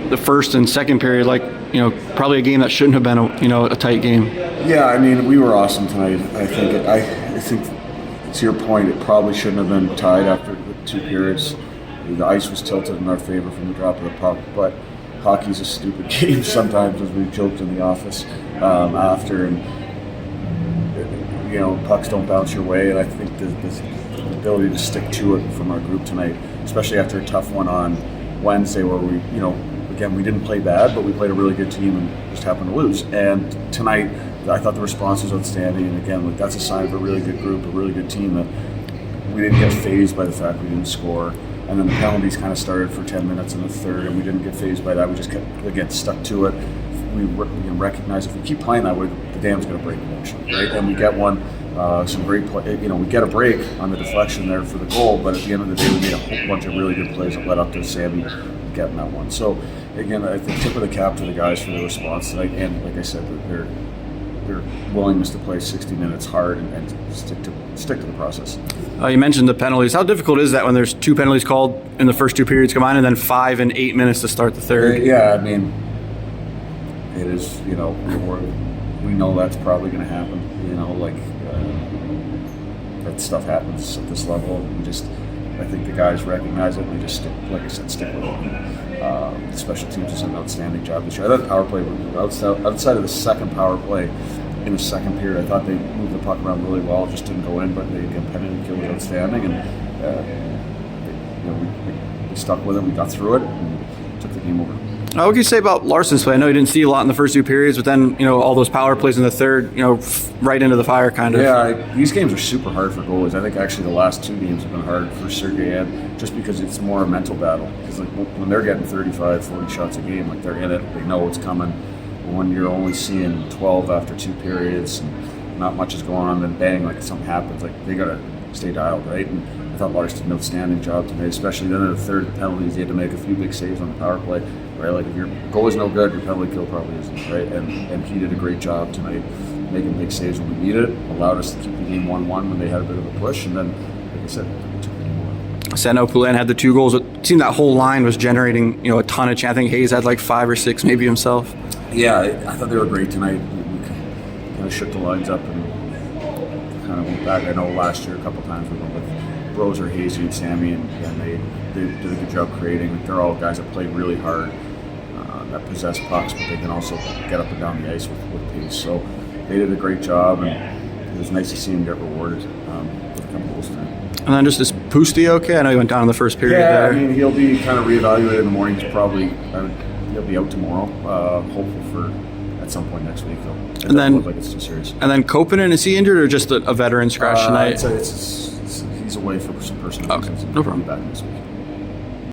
the first and second period like, probably a game that shouldn't have been a tight game. Yeah, I mean, we were awesome tonight. I think to your point, it probably shouldn't have been tied after the 2 periods. The ice was tilted in our favor from the drop of the puck, but hockey's a stupid game sometimes, as we joked in the office after, and pucks don't bounce your way, and I think the ability to stick to it from our group tonight, especially after a tough one on Wednesday where we, again, we didn't play bad, but we played a really good team and just happened to lose. And tonight, I thought the response was outstanding, and again, that's a sign of a really good group, a really good team, that we didn't get fazed by the fact we didn't score. And then the penalties kind of started for 10 minutes in the third, and we didn't get fazed by that. We just kept, again, stuck to it. We recognize if we keep playing that way, the dam's going to break eventually, right? And we get one, some great play. We get a break on the deflection there for the goal, but at the end of the day, we made a whole bunch of really good plays that led up to Sammy getting that one. So, again, I think tip of the cap to the guys for the response tonight, and like I said, their willingness to play 60 minutes hard and stick to the process. You mentioned the penalties. How difficult is that when there's 2 penalties called in the first 2 periods combined, and then 5 and 8 minutes to start the third? Yeah, I mean, it is. We know that's probably going to happen. That stuff happens at this level. I think the guys recognize it, and they just stick, like I said, stick with it. The special teams has done an outstanding job this year. I thought the power play was outside of the second power play in the second period. I thought they moved the puck around really well, just didn't go in, but the penalty kill was outstanding, and we stuck with it. We got through it and took the game over. What can you say about Larson's play? I know you didn't see a lot in the first 2 periods, but then all those power plays in the third, right into the fire, kind of. Yeah, these games are super hard for goalies. I think actually the last 2 games have been hard for Sergei, just because it's more a mental battle. Because when they're getting 35, 40 shots a game, they're in it, they know what's coming. But when you're only seeing 12 after 2 periods and not much is going on, then bang, something happens. They gotta stay dialed, right? And I thought Lars did an outstanding job today, especially then in the third penalties. He had to make a few big saves on the power play, right? If your goal is no good, your penalty kill probably isn't, right? And he did a great job tonight, making big saves when we needed it, allowed us to keep the game 1-1 when they had a bit of a push, and then, like I said, we took the game over. I know Poulin had the 2 goals. It seemed that whole line was generating, a ton of chance. I think Hayes had 5 or 6 maybe himself. Yeah, I thought they were great tonight. We kind of shook the lines up and kind of went back. I know last year a couple times we went with Broser, Hazy, and Sammy, and they did a good job creating. They're all guys that play really hard, that possess pucks, but they can also get up and down the ice with pace. So they did a great job, and it was nice to see him get rewarded with a couple goals tonight. And then just, is Pusty okay? I know he went down in the first period there. I mean, he'll be kind of reevaluated in the morning. He'll be out tomorrow, hopeful for at some point next week, though. It doesn't look like it's too serious. And then Koppanen, is he injured or just a veteran scratch tonight? He's away for some personal reasons. No problem. He'll be back next week.